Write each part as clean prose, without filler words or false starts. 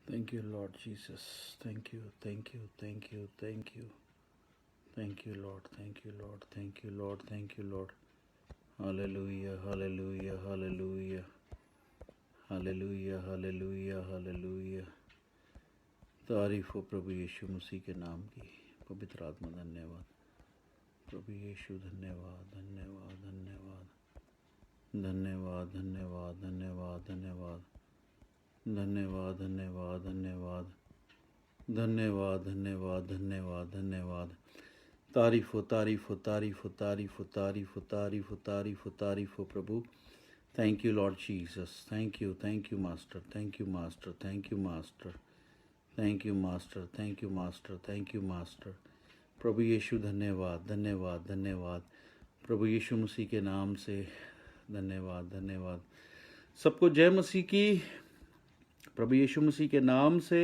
Thank you, Lord Jesus. Thank you, thank you, thank you, thank you. Thank you, Lord. Thank you, Lord. Thank you, Lord. Thank you, Lord. Hallelujah, hallelujah, hallelujah. Hallelujah, hallelujah, hallelujah. तारीफ हो प्रभु यीशु मसीह के नाम की। पवित्र आत्मा धन्यवाद। प्रभु यीशु धन्यवाद, धन्यवाद, धन्यवाद, धन्यवाद, धन्यवाद, धन्यवाद, धन्यवाद, धन्यवाद, धन्यवाद, धन्यवाद, धन्यवाद, धन्यवाद, धन्यवाद, धन्यवाद। तारीफ हो, तारीफ हो, तारीफ हो, तारीफ हो, तारीफ हो, तारीफ हो, तारीफ हो, तारीफ हो प्रभु। Thank you lord Jesus. Thank you master. Thank you master. Thank you master. Thank you master. Thank you master. Thank you master. प्रभु यीशु धन्यवाद, धन्यवाद, धन्यवाद। प्रभु यीशु मसीह के नाम से धन्यवाद, धन्यवाद। सबको जय मसीह की। प्रभु यीशु मसीह के नाम से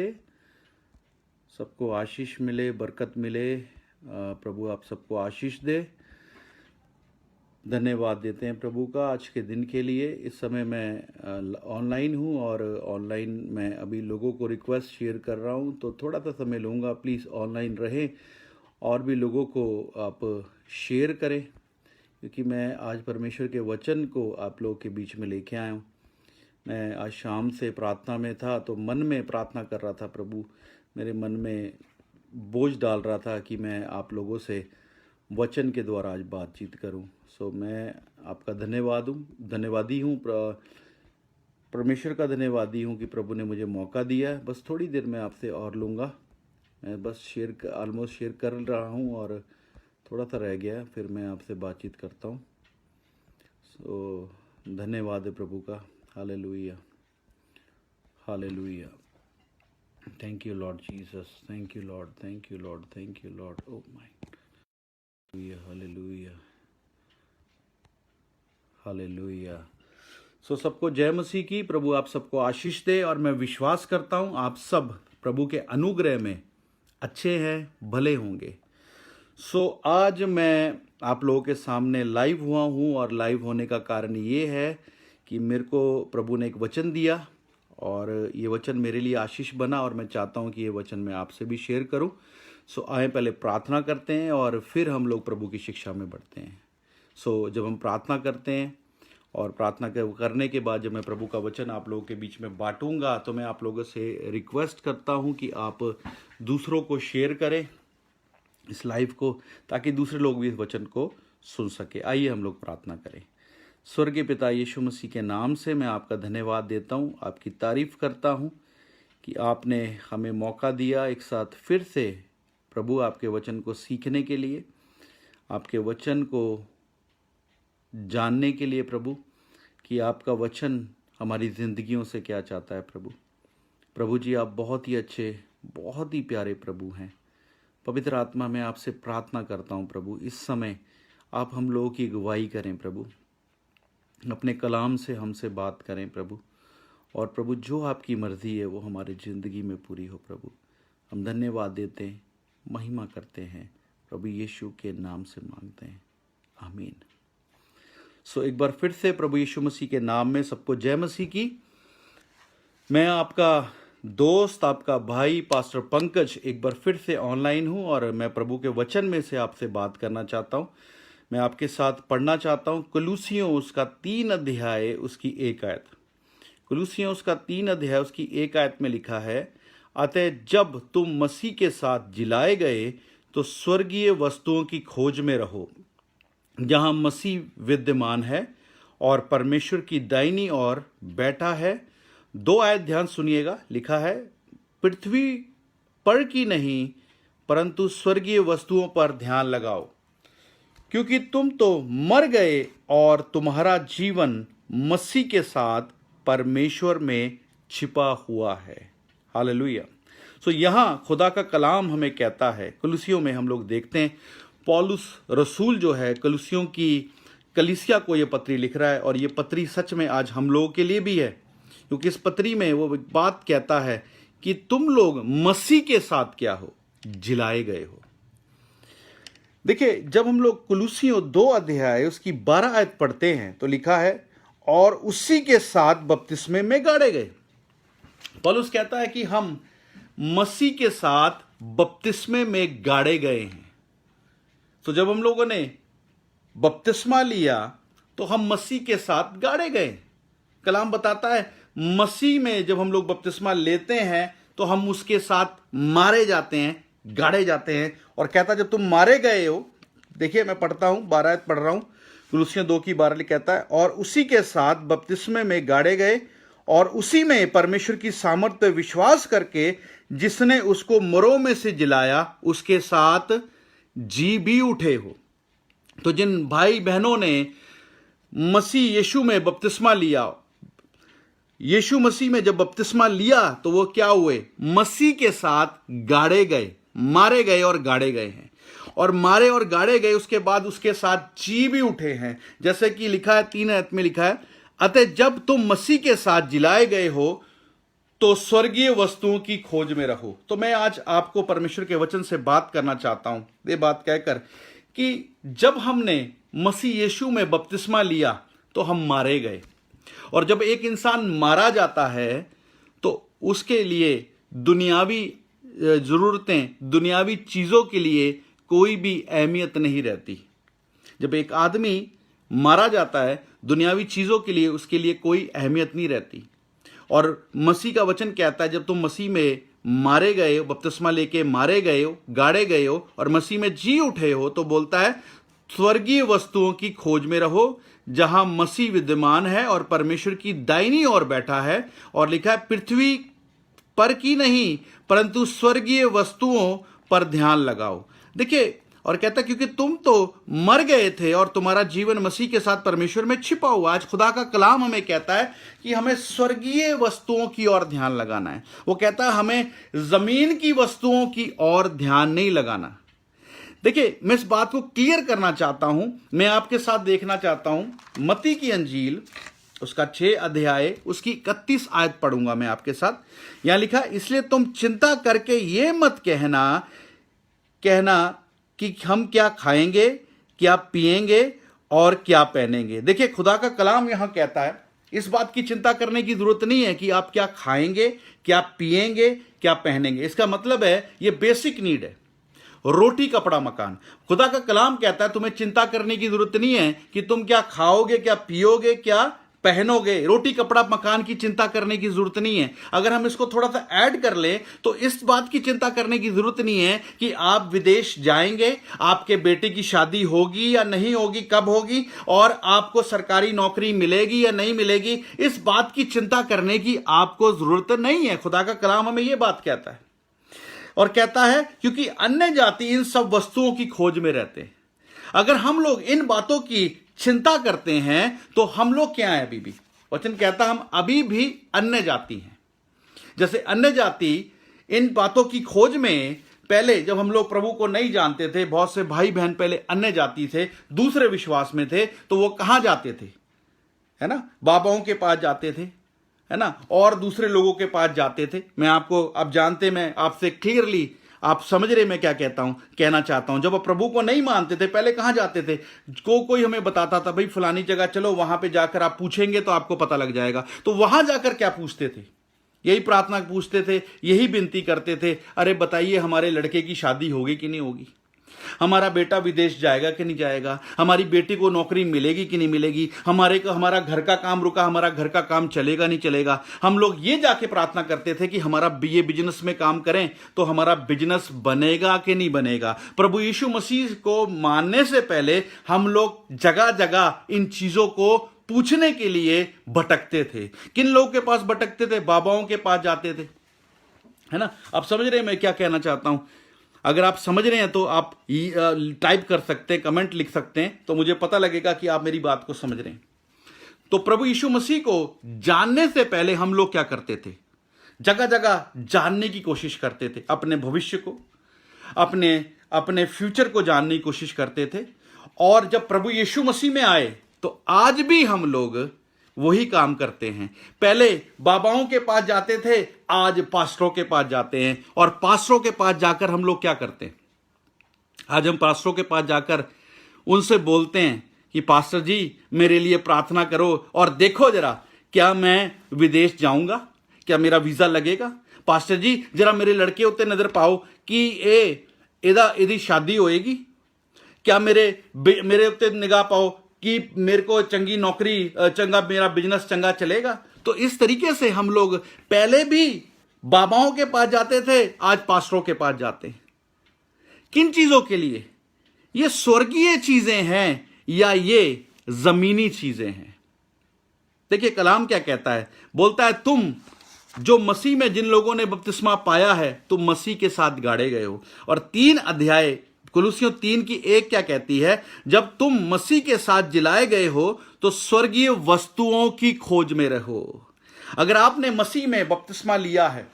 सबको आशीष मिले, बरकत मिले। प्रभु आप सबको आशीष दे। धन्यवाद देते हैं प्रभु का आज के दिन के लिए। इस समय मैं ऑनलाइन हूँ और ऑनलाइन मैं अभी लोगों को रिक्वेस्ट शेयर कर रहा हूँ, तो थोड़ा सा समय लूँगा। प्लीज़ ऑनलाइन रहें और भी लोगों को आप शेयर करें, क्योंकि मैं आज परमेश्वर के वचन को आप लोगों के बीच में लेके आया हूँ। मैं आज शाम से प्रार्थना में था, तो मन में प्रार्थना कर रहा था। प्रभु मेरे मन में बोझ डाल रहा था कि मैं आप लोगों से वचन के द्वारा आज बातचीत करूं। सो मैं आपका धन्यवादी हूं, परमेश्वर का धन्यवादी हूं कि प्रभु ने मुझे मौका दिया है। बस थोड़ी देर में आपसे और लूँगा। मैं बस ऑलमोस्ट शेयर कर रहा हूं और थोड़ा सा रह गया, फिर मैं आपसे बातचीत करता हूं। सो धन्यवाद है प्रभु का। Hallelujah, hallelujah. Thank you, Lord Jesus. Thank you, Lord. Thank you, Lord. Thank you, Lord. Oh my. Hallelujah. Hallelujah. Hallelujah. सो सबको जय मसीह की। प्रभु आप सबको आशीष दे और मैं विश्वास करता हूँ आप सब प्रभु के अनुग्रह में अच्छे हैं, भले होंगे। सो आज मैं आप लोगों के सामने लाइव हुआ हूँ और लाइव होने का कारण ये है कि मेरे को प्रभु ने एक वचन दिया और ये वचन मेरे लिए आशीष बना और मैं चाहता हूँ कि ये वचन मैं आपसे भी शेयर करूँ। सो आए पहले प्रार्थना करते हैं और फिर हम लोग प्रभु की शिक्षा में बढ़ते हैं। सो जब हम प्रार्थना करते हैं और प्रार्थना करने के बाद जब मैं प्रभु का वचन आप लोगों के बीच में बांटूंगा, तो मैं आप लोगों से रिक्वेस्ट करता हूँ कि आप दूसरों को शेयर करें इस लाइव को, ताकि दूसरे लोग भी इस वचन को सुन सके। आइए हम लोग प्रार्थना करें। स्वर्गीय पिता यीशु मसीह के नाम से मैं आपका धन्यवाद देता हूँ, आपकी तारीफ करता हूँ कि आपने हमें मौका दिया एक साथ फिर से प्रभु आपके वचन को सीखने के लिए, आपके वचन को जानने के लिए प्रभु, कि आपका वचन हमारी ज़िंदगियों से क्या चाहता है प्रभु। प्रभु जी आप बहुत ही अच्छे, बहुत ही प्यारे प्रभु हैं। पवित्र आत्मा मैं आपसे प्रार्थना करता हूँ प्रभु, इस समय आप हम लोगों की अगुवाई करें प्रभु, अपने कलाम से हमसे बात करें प्रभु, और प्रभु जो आपकी मर्ज़ी है वो हमारी ज़िंदगी में पूरी हो प्रभु। हम धन्यवाद देते हैं, महिमा करते हैं, प्रभु यीशु के नाम से मांगते हैं, आमीन। सो एक बार फिर से प्रभु यीशु मसीह के नाम में सबको जय मसीह की। मैं आपका दोस्त, आपका भाई पास्टर पंकज एक बार फिर से ऑनलाइन हूँ और मैं प्रभु के वचन में से आपसे बात करना चाहता हूँ। मैं आपके साथ पढ़ना चाहता हूँ कुलुसियों उसका 3 अध्याय उसकी 1 आयत। कुलुसियों उसका 3 अध्याय उसकी 1 आयत में लिखा है, अतः जब तुम मसीह के साथ जिलाए गए तो स्वर्गीय वस्तुओं की खोज में रहो, जहाँ मसीह विद्यमान है और परमेश्वर की दाहिनी ओर बैठा है। 2 आयत ध्यान सुनिएगा, लिखा है, पृथ्वी पर की नहीं परंतु स्वर्गीय वस्तुओं पर ध्यान लगाओ, क्योंकि तुम तो मर गए और तुम्हारा जीवन मसीह के साथ परमेश्वर में छिपा हुआ है। हालेलुया। सो यहाँ खुदा का कलाम हमें कहता है, कुलुसियों में हम लोग देखते हैं पौलुस रसूल जो है कुलुसियों की कलीसिया को ये पत्री लिख रहा है, और ये पत्री सच में आज हम लोगों के लिए भी है, क्योंकि इस पत्री में वो बात कहता है कि तुम लोग मसीह के साथ क्या हो, जिलाए गए हो। देखिए जब हम लोग कुलुसियों 2 अध्याय उसकी 12 आयत पढ़ते हैं तो लिखा है, और उसी के साथ बपतिस्मे में गाड़े गए। पौलुस कहता है कि हम मसीह के साथ बपतिस्मे में गाड़े गए हैं। तो जब हम लोगों ने बपतिस्मा लिया तो हम मसीह के साथ गाड़े गए। कलाम बताता है मसीह में जब हम लोग बपतिस्मा लेते हैं तो हम उसके साथ मारे जाते हैं, गाड़े जाते हैं। और कहता है जब तुम मारे गए हो, देखिए मैं पढ़ता हूं, 12 आयत पढ़ रहा हूं, कुलुस्सियों 2:12 कहता है, और उसी के साथ बपतिस्मे में गाड़े गए और उसी में परमेश्वर की सामर्थ पे विश्वास करके जिसने उसको मरों में से जिलाया उसके साथ जी भी उठे हो। तो जिन भाई बहनों ने मसीह यीशु में बपतिस्मा लिया, यीशु मसीह में जब बपतिस्मा लिया तो वो क्या हुए? मसीह के साथ गाड़े गए, मारे गए और गाड़े गए हैं। और मारे और गाड़े गए उसके बाद उसके साथ जी भी उठे हैं। जैसे कि लिखा है 3 आयत में लिखा है, अतः जब तुम मसीह के साथ जिलाए गए हो तो स्वर्गीय वस्तुओं की खोज में रहो। तो मैं आज आपको परमेश्वर के वचन से बात करना चाहता हूं, ये बात कहकर कि जब हमने मसीह यीशु में बपतिस्मा लिया तो हम मारे गए। और जब एक इंसान मारा जाता है तो उसके लिए दुनियावी जरूरतें, दुनियावी चीजों के लिए कोई भी अहमियत नहीं रहती। जब एक आदमी मारा जाता है दुनियावी चीजों के लिए उसके लिए कोई अहमियत नहीं रहती। और मसीह का वचन कहता है जब तुम मसीह में मारे गए हो, बपतिस्मा लेके मारे गए हो, गाड़े गए हो और मसीह में जी उठे हो, तो बोलता है स्वर्गीय वस्तुओं की खोज में रहो जहां मसीह विद्यमान है और परमेश्वर की दाहिनी ओर बैठा है। और लिखा है पृथ्वी पर की नहीं परंतु स्वर्गीय वस्तुओं पर ध्यान लगाओ। देखिए, और कहता है क्योंकि तुम तो मर गए थे और तुम्हारा जीवन मसीह के साथ परमेश्वर में छिपा हुआ। आज खुदा का कलाम हमें कहता है कि हमें स्वर्गीय वस्तुओं की ओर ध्यान लगाना है। वो कहता है हमें जमीन की वस्तुओं की ओर ध्यान नहीं लगाना। देखिए, मैं इस बात को क्लियर करना चाहता हूं, मैं आपके साथ देखना चाहता हूं मत्ती की अंजील उसका 6 अध्याय उसकी 31 आयत पढ़ूंगा मैं आपके साथ। यहां लिखा, इसलिए तुम चिंता करके ये मत कहना कि हम क्या खाएंगे, क्या पिएंगे और क्या पहनेंगे। देखिए, खुदा का कलाम यहां कहता है इस बात की चिंता करने की जरूरत नहीं है कि आप क्या खाएंगे, क्या पिएंगे, क्या पहनेंगे। इसका मतलब है ये बेसिक नीड है, रोटी कपड़ा मकान। खुदा का कलाम कहता है तुम्हें चिंता करने की जरूरत नहीं है कि तुम क्या खाओगे, क्या पियोगे, क्या पहनोगे। रोटी कपड़ा मकान की चिंता करने की जरूरत नहीं है। अगर हम इसको थोड़ा सा ऐड कर लें तो इस बात की चिंता करने की जरूरत नहीं है कि आप विदेश जाएंगे, आपके बेटे की शादी होगी या नहीं होगी, कब होगी, और आपको सरकारी नौकरी मिलेगी या नहीं मिलेगी। इस बात की चिंता करने की आपको जरूरत नहीं है। खुदा का कलाम हमें यह बात कहता है और कहता है क्योंकि अन्य जाति इन सब वस्तुओं की खोज में रहते हैं। अगर हम लोग इन बातों की चिंता करते हैं तो हम लोग क्या है? अभी भी वचन कहता है हम अभी भी अन्य जाति हैं। जैसे अन्य जाति इन बातों की खोज में, पहले जब हम लोग प्रभु को नहीं जानते थे, बहुत से भाई बहन पहले अन्य जाति थे, दूसरे विश्वास में थे, तो वो कहां जाते थे? है ना, बाबाओं के पास जाते थे, है ना, और दूसरे लोगों के पास जाते थे। मैं आपको अब जानते, मैं आपसे क्लियरली, आप समझ रहे मैं क्या कहना चाहता हूं। जब आप प्रभु को नहीं मानते थे पहले कहां जाते थे? कोई हमें बताता था भाई फलानी जगह चलो, वहां पे जाकर आप पूछेंगे तो आपको पता लग जाएगा। तो वहां जाकर क्या पूछते थे? यही प्रार्थना पूछते थे, यही विनती करते थे, अरे बताइए हमारे लड़के की शादी होगी कि नहीं होगी, हमारा बेटा विदेश जाएगा कि नहीं जाएगा, हमारी बेटी को नौकरी मिलेगी कि नहीं मिलेगी, हमारा घर का काम रुका, हमारा घर का काम चलेगा नहीं चलेगा। हम लोग ये जाके प्रार्थना करते थे कि हमारा ये बिजनेस में काम करें तो हमारा बिजनेस बनेगा कि नहीं बनेगा। प्रभु यीशु मसीह को मानने से पहले हम लोग जगह जगह इन चीजों को पूछने के लिए भटकते थे। किन लोगों के पास भटकते थे? बाबाओं के पास जाते थे, है ना। आप समझ रहे हैं मैं क्या कहना चाहता हूं? अगर आप समझ रहे हैं तो आप टाइप कर सकते हैं, कमेंट लिख सकते हैं, तो मुझे पता लगेगा कि आप मेरी बात को समझ रहे हैं। तो प्रभु यीशु मसीह को जानने से पहले हम लोग क्या करते थे? जगह जगह जानने की कोशिश करते थे, अपने भविष्य को, अपने फ्यूचर को जानने की कोशिश करते थे। और जब प्रभु यीशु मसीह में आए तो आज भी हम लोग वही काम करते हैं। पहले बाबाओं के पास जाते थे, आज पास्टरों के पास जाते हैं। और पास्टरों के पास जाकर हम लोग क्या करते हैं? आज हम पास्टरों के पास जाकर उनसे बोलते हैं कि पास्टर जी मेरे लिए प्रार्थना करो और देखो जरा क्या मैं विदेश जाऊंगा, क्या मेरा वीजा लगेगा? पास्टर जी जरा मेरे लड़के उत्ते नजर पाओ कि एदी शादी होएगी। क्या मेरे उत्ते निगाह पाओ कि मेरे को चंगी नौकरी, चंगा मेरा बिजनेस चंगा चलेगा। तो इस तरीके से हम लोग पहले भी बाबाओं के पास जाते थे, आज पास्टरों के पास जाते हैं। किन चीजों के लिए? ये स्वर्गीय चीजें हैं या ये जमीनी चीजें हैं? देखिए कलाम क्या कहता है, बोलता है तुम जो मसीह में जिन लोगों ने बपतिस्मा पाया है तुम मसीह के साथ गाड़े गए हो। और 3 अध्याय कुलुसियों 3:1 क्या कहती है, जब तुम मसीह के साथ जिलाए गए हो तो स्वर्गीय वस्तुओं की खोज में रहो। अगर आपने मसीह में बपतिस्मा लिया है,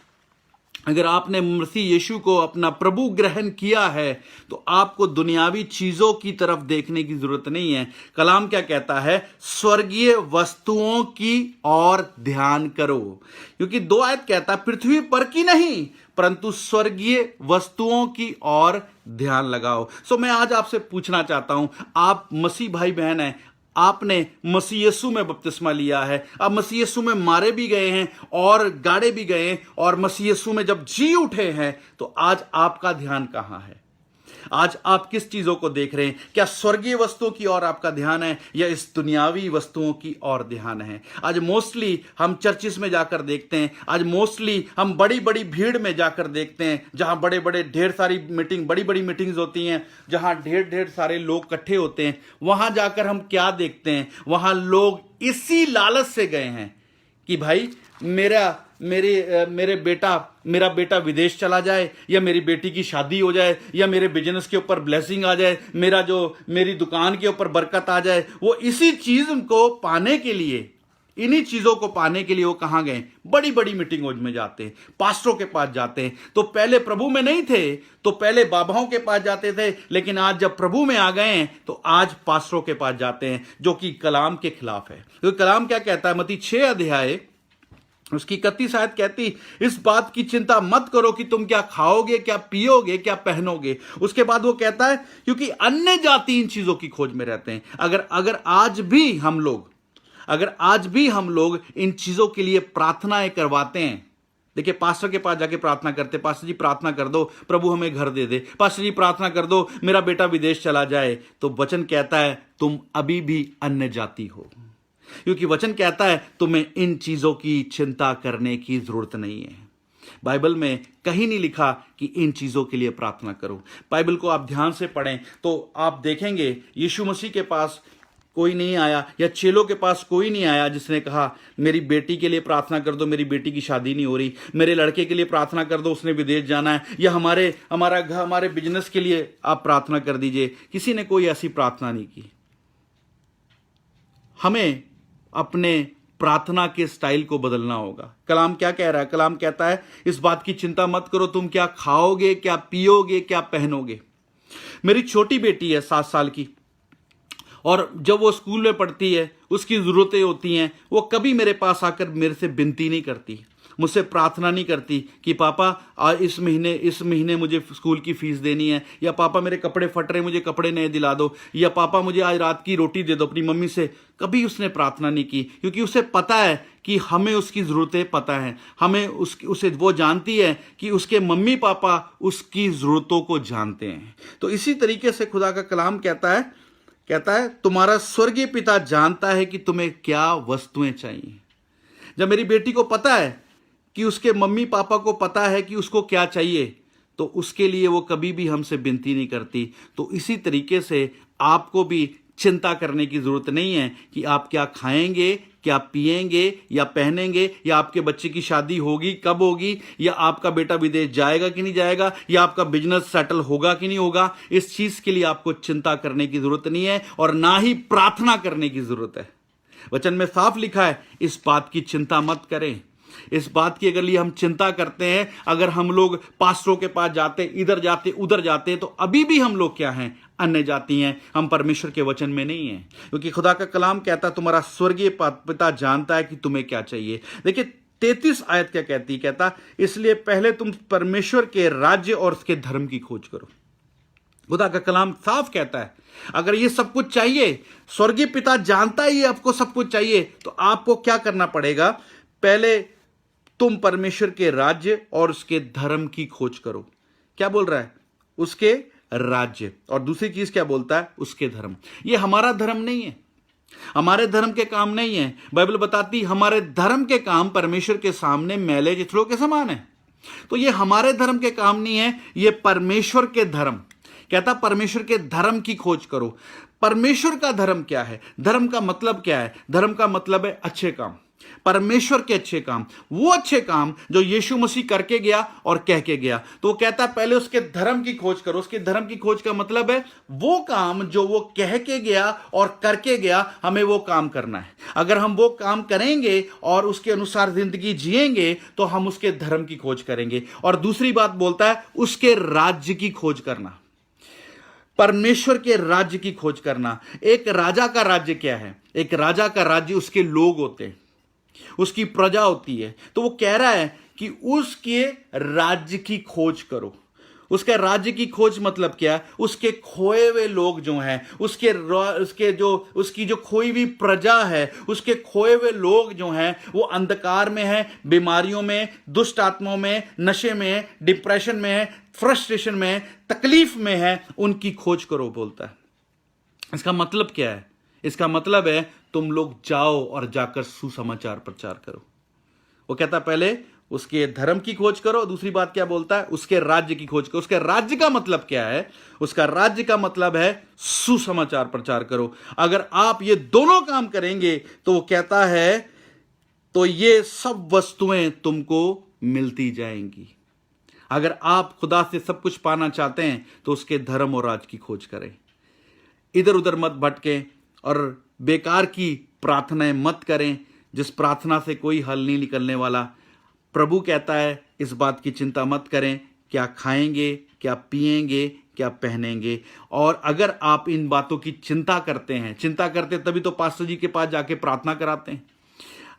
अगर आपने मसीह यीशु को अपना प्रभु ग्रहण किया है, तो आपको दुनियावी चीजों की तरफ देखने की जरूरत नहीं है। कलाम क्या कहता है, स्वर्गीय वस्तुओं की ओर ध्यान करो। क्योंकि 2 आयत कहता है पृथ्वी पर की नहीं परंतु स्वर्गीय वस्तुओं की ओर ध्यान लगाओ। सो मैं आज आपसे पूछना चाहता हूं, आप मसीह भाई बहन हैं, आपने मसीह यीशु में बपतिस्मा लिया है, आप मसीह यीशु में मारे भी गए हैं और गाड़े भी गए हैं, और मसीह यीशु में जब जी उठे हैं, तो आज आपका ध्यान कहां है? आज आप किस चीजों को देख रहे हैं? क्या स्वर्गीय वस्तुओं की ओर आपका ध्यान है या इस दुनियावी वस्तुओं की ओर ध्यान है? आज मोस्टली हम चर्चिस में जाकर देखते हैं, आज मोस्टली हम बड़ी बड़ी भीड़ में जाकर देखते हैं, जहां बड़े बड़े ढेर सारी मीटिंग, बड़ी बड़ी मीटिंग्स होती हैं, जहां ढेर ढेर सारे लोग इकट्ठे होते हैं। वहां जाकर हम क्या देखते हैं? वहां लोग इसी लालच से गए हैं कि भाई मेरा बेटा विदेश चला जाए, या मेरी बेटी की शादी हो जाए, या मेरे बिजनेस के ऊपर ब्लेसिंग आ जाए, मेरी दुकान के ऊपर बरकत आ जाए। वो इसी चीज को पाने के लिए, इन्हीं चीजों को पाने के लिए वो कहां गए? बड़ी बड़ी मीटिंगों में जाते हैं, पास्टरों के पास जाते हैं। तो पहले प्रभु में नहीं थे तो पहले बाबाओं के पास जाते थे, लेकिन आज जब प्रभु में आ गए हैं तो आज पास्टरों के पास जाते हैं, जो कि कलाम के खिलाफ है। तो कलाम क्या कहता है? मत्ती 6 अध्याय उसकी 31 आयत कहती, इस बात की चिंता मत करो कि तुम क्या खाओगे, क्या पियोगे, क्या पहनोगे। उसके बाद वो कहता है क्योंकि अन्य जाति इन चीजों की खोज में रहते हैं। अगर आज भी हम लोग इन चीजों के लिए प्रार्थनाएं करवाते हैं, देखिए पास्टर के पास जाके प्रार्थना करते, पास्टर जी प्रार्थना कर दो प्रभु हमें घर दे दे, पास्टर जी प्रार्थना कर दो मेरा बेटा विदेश चला जाए, तो वचन कहता है तुम अभी भी अन्य जाति हो। क्योंकि वचन कहता है तुम्हें इन चीजों की चिंता करने की जरूरत नहीं है। बाइबल में कहीं नहीं लिखा कि इन चीजों के लिए प्रार्थना करो। बाइबल को आप ध्यान से पढ़ें तो आप देखेंगे यीशु मसीह के पास कोई नहीं आया, या चेलों के पास कोई नहीं आया जिसने कहा मेरी बेटी के लिए प्रार्थना कर दो, मेरी बेटी की शादी नहीं हो रही, मेरे लड़के के लिए प्रार्थना कर दो, उसने विदेश जाना है, या हमारे बिजनेस के लिए आप प्रार्थना कर दीजिए। किसी ने कोई ऐसी प्रार्थना नहीं की। हमें अपने प्रार्थना के स्टाइल को बदलना होगा। कलाम क्या कह रहा है? कलाम कहता है इस बात की चिंता मत करो तुम क्या खाओगे, क्या पियोगे, क्या पहनोगे। मेरी छोटी बेटी है 7 साल की, और जब वो स्कूल में पढ़ती है, उसकी जरूरतें होती हैं, वो कभी मेरे पास आकर मेरे से विनती नहीं करती, मुझसे प्रार्थना नहीं करती कि पापा इस महीने मुझे स्कूल की फीस देनी है, या पापा मेरे कपड़े फट रहे मुझे कपड़े नए दिला दो, या पापा मुझे आज रात की रोटी दे दो। अपनी मम्मी से कभी उसने प्रार्थना नहीं की, क्योंकि उसे पता है कि हमें उसकी ज़रूरतें पता है, हमें उसे वो जानती है कि उसके मम्मी पापा उसकी ज़रूरतों को जानते हैं। तो इसी तरीके से खुदा का कलाम कहता है तुम्हारा स्वर्गीय पिता जानता है कि तुम्हें क्या वस्तुएं चाहिए। जब मेरी बेटी को पता है कि उसके मम्मी पापा को पता है कि उसको क्या चाहिए, तो उसके लिए वो कभी भी हमसे विनती नहीं करती। तो इसी तरीके से आपको भी चिंता करने की जरूरत नहीं है कि आप क्या खाएंगे, क्या पिएंगे या पहनेंगे, या आपके बच्चे की शादी होगी कब होगी, या आपका बेटा विदेश जाएगा कि नहीं जाएगा, या आपका बिजनेस सेटल होगा कि नहीं होगा। इस चीज के लिए आपको चिंता करने की जरूरत नहीं है, और ना ही प्रार्थना करने की जरूरत है। वचन में साफ लिखा है इस बात की चिंता मत करें। इस बात की अगर लिए हम चिंता करते हैं, अगर हम लोग पास्टरों के पास जाते, इधर जाते उधर जाते, तो अभी भी हम लोग क्या हैं? अन्य जाति हैं, हम परमेश्वर के वचन में नहीं हैं। क्योंकि खुदा का कलाम कहता है तुम्हारा स्वर्गीय पिता जानता है कि तुम्हें क्या चाहिए। देखिए 33 आयत क्या कहती, कहता इसलिए पहले तुम परमेश्वर के राज्य और उसके धर्म की खोज करो। खुदा का कलाम साफ कहता है अगर ये सब कुछ चाहिए, स्वर्गीय पिता जानता है ये आपको सब कुछ चाहिए, तो आपको क्या करना पड़ेगा? पहले तुम परमेश्वर के राज्य और उसके धर्म की खोज करो। क्या बोल रहा है? उसके राज्य। और दूसरी चीज क्या बोलता है? उसके धर्म। ये हमारा धर्म नहीं है, हमारे धर्म के काम नहीं है। बाइबल बताती हमारे धर्म के काम परमेश्वर के सामने मैले चिथड़ों के समान है। तो ये हमारे धर्म के काम नहीं है, ये परमेश्वर के धर्म। कहता परमेश्वर के धर्म की खोज करो। परमेश्वर का धर्म क्या है? धर्म का मतलब क्या है? धर्म का मतलब है अच्छे काम, परमेश्वर के अच्छे काम, वो अच्छे काम जो यीशु मसीह करके गया और कह के गया। तो वो कहता है पहले उसके धर्म की खोज करो। उसके धर्म की खोज का मतलब है वो काम जो वो कह के गया और करके गया, हमें वो काम करना है। अगर हम वो काम करेंगे और उसके अनुसार जिंदगी जिएंगे तो हम उसके धर्म की खोज करेंगे। और दूसरी बात बोलता है उसके राज्य की खोज करना, परमेश्वर के राज्य की खोज करना। एक राजा का राज्य क्या है? एक राजा का राज्य उसके लोग होते हैं, उसकी प्रजा होती है। तो वो कह रहा है कि उसके राज्य की खोज करो। उसके राज्य की खोज मतलब क्या? उसके खोए हुए लोग जो हैं, उसकी जो खोई हुई प्रजा है, उसके खोए हुए लोग जो हैं, वो अंधकार में है, बीमारियों में, दुष्ट आत्माओं में, नशे में, डिप्रेशन में, फ्रस्ट्रेशन में, तकलीफ में है, उनकी खोज करो बोलता है। इसका मतलब क्या है? इसका मतलब है तुम लोग जाओ और जाकर सुसमाचार प्रचार करो। वो कहता पहले उसके धर्म की खोज करो। दूसरी बात क्या बोलता है? उसके राज्य की खोज करो। उसके राज्य का मतलब क्या है? उसका राज्य का मतलब है सुसमाचार प्रचार करो। अगर आप ये दोनों काम करेंगे तो वो कहता है तो ये सब वस्तुएं तुमको मिलती जाएंगी। अगर आप खुदा से सब कुछ पाना चाहते हैं तो उसके धर्म और राज की खोज करें। इधर उधर मत भटकें और बेकार की प्रार्थनाएं मत करें जिस प्रार्थना से कोई हल नहीं निकलने वाला। प्रभु कहता है इस बात की चिंता मत करें, क्या खाएंगे, क्या पिएंगे, क्या पहनेंगे। और अगर आप इन बातों की चिंता करते तभी तो पास्टर जी के पास जाके प्रार्थना कराते हैं।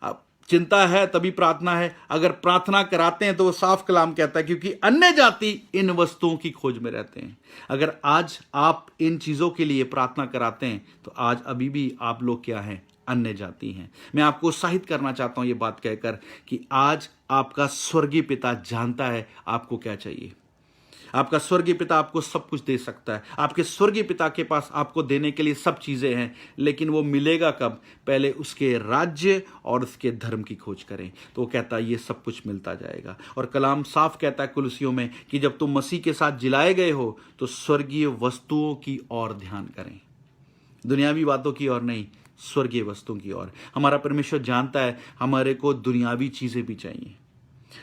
अब चिंता है तभी प्रार्थना है। अगर प्रार्थना कराते हैं तो वो साफ कलाम कहता है क्योंकि अन्य जाति इन वस्तुओं की खोज में रहते हैं। अगर आज आप इन चीजों के लिए प्रार्थना कराते हैं तो आज अभी भी आप लोग क्या हैं? अन्य जाति हैं। मैं आपको उत्साहित करना चाहता हूं ये बात कहकर कि आज आपका स्वर्गीय पिता जानता है आपको क्या चाहिए। आपका स्वर्गीय पिता आपको सब कुछ दे सकता है। आपके स्वर्गीय पिता के पास आपको देने के लिए सब चीजें हैं, लेकिन वो मिलेगा कब? पहले उसके राज्य और उसके धर्म की खोज करें। तो वो कहता है ये सब कुछ मिलता जाएगा। और कलाम साफ कहता है कुलसियों में कि जब तुम मसीह के साथ जिलाए गए हो तो स्वर्गीय वस्तुओं की ओर ध्यान करें, दुनियावी बातों की ओर नहीं, स्वर्गीय वस्तुओं की ओर। हमारा परमेश्वर जानता है हमारे को दुनियावी चीजें भी चाहिए,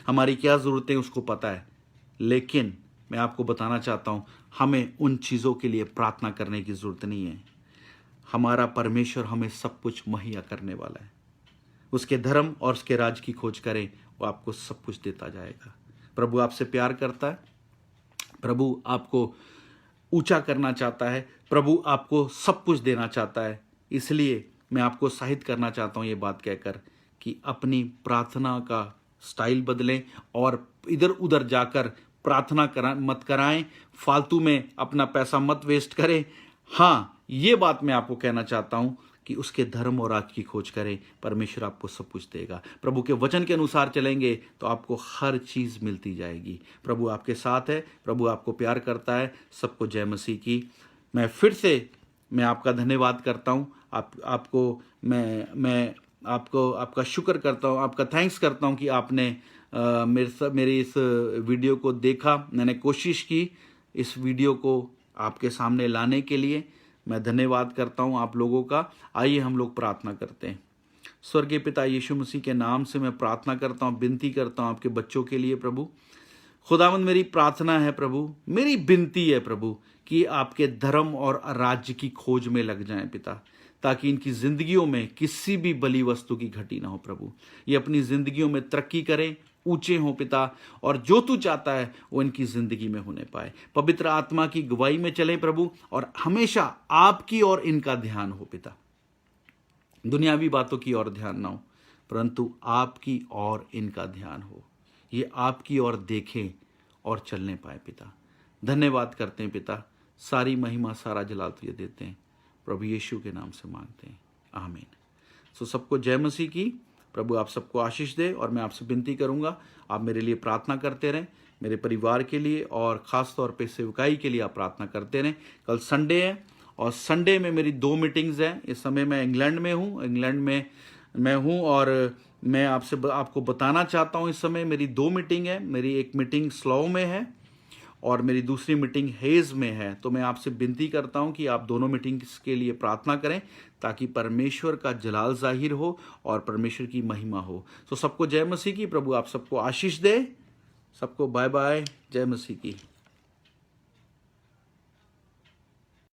हमारी क्या जरूरतें उसको पता है। लेकिन मैं आपको बताना चाहता हूं हमें उन चीजों के लिए प्रार्थना करने की जरूरत नहीं है। हमारा परमेश्वर हमें सब कुछ मुहैया करने वाला है। उसके धर्म और उसके राज की खोज करें, वो आपको सब कुछ देता जाएगा। प्रभु आपसे प्यार करता है, प्रभु आपको ऊंचा करना चाहता है, प्रभु आपको सब कुछ देना चाहता है। इसलिए मैं आपको उत्साहित करना चाहता हूं ये बात कहकर कि अपनी प्रार्थना का स्टाइल बदलें और इधर उधर जाकर प्रार्थना मत कराएं, फालतू में अपना पैसा मत वेस्ट करें। हाँ, ये बात मैं आपको कहना चाहता हूं कि उसके धर्म और राज की खोज करें, परमेश्वर आपको सब कुछ देगा। प्रभु के वचन के अनुसार चलेंगे तो आपको हर चीज मिलती जाएगी। प्रभु आपके साथ है, प्रभु आपको प्यार करता है। सबको जय मसीह की। मैं फिर से आपका धन्यवाद करता हूं। आपको मैं आपको आपका शुक्र करता हूं, आपका थैंक्स करता हूं कि आपने मेरी इस वीडियो को देखा। मैंने कोशिश की इस वीडियो को आपके सामने लाने के लिए। मैं धन्यवाद करता हूं आप लोगों का। आइए हम लोग प्रार्थना करते हैं। स्वर्गीय पिता यीशु मसीह के नाम से मैं प्रार्थना करता हूं, विनती करता हूं आपके बच्चों के लिए। प्रभु खुदावंद, मेरी प्रार्थना है प्रभु, मेरी विनती है प्रभु कि आपके धर्म और राज्य की खोज में लग जाएं पिता, ताकि इनकी जिंदगियों में किसी भी बली वस्तु की घटी ना हो। प्रभु ये अपनी जिंदगियों में तरक्की करें, ऊंचे हों पिता, और जो तू चाहता है वो इनकी जिंदगी में होने पाए। पवित्र आत्मा की गवाही में चलें प्रभु, और हमेशा आपकी और इनका ध्यान हो पिता। दुनियावी बातों की ओर ध्यान ना हो, परंतु आपकी और इनका ध्यान हो। ये आपकी ओर देखें और चलने पाए पिता। धन्यवाद करते हैं पिता, सारी महिमा सारा जलाल तुझे देते हैं। प्रभु यीशु के नाम से मांगते हैं, आमीन। सो सबको जय मसीह की। प्रभु आप सबको आशीष दे। और मैं आपसे विनती करूंगा, आप मेरे लिए प्रार्थना करते रहें, मेरे परिवार के लिए और ख़ास तौर पे सेवकाई के लिए आप प्रार्थना करते रहें। कल संडे है और संडे में मेरी 2 मीटिंग्स हैं। इस समय मैं इंग्लैंड में हूँ, और मैं आपको बताना चाहता हूँ, इस समय मेरी 2 मीटिंग है। मेरी एक मीटिंग स्लो में है और मेरी दूसरी मीटिंग हेज में है। तो मैं आपसे विनती करता हूं कि आप दोनों मीटिंग्स के लिए प्रार्थना करें, ताकि परमेश्वर का जलाल जाहिर हो और परमेश्वर की महिमा हो। तो सबको जय मसीह की। प्रभु आप सबको आशीष दे। सबको बाय बाय। जय मसीह की।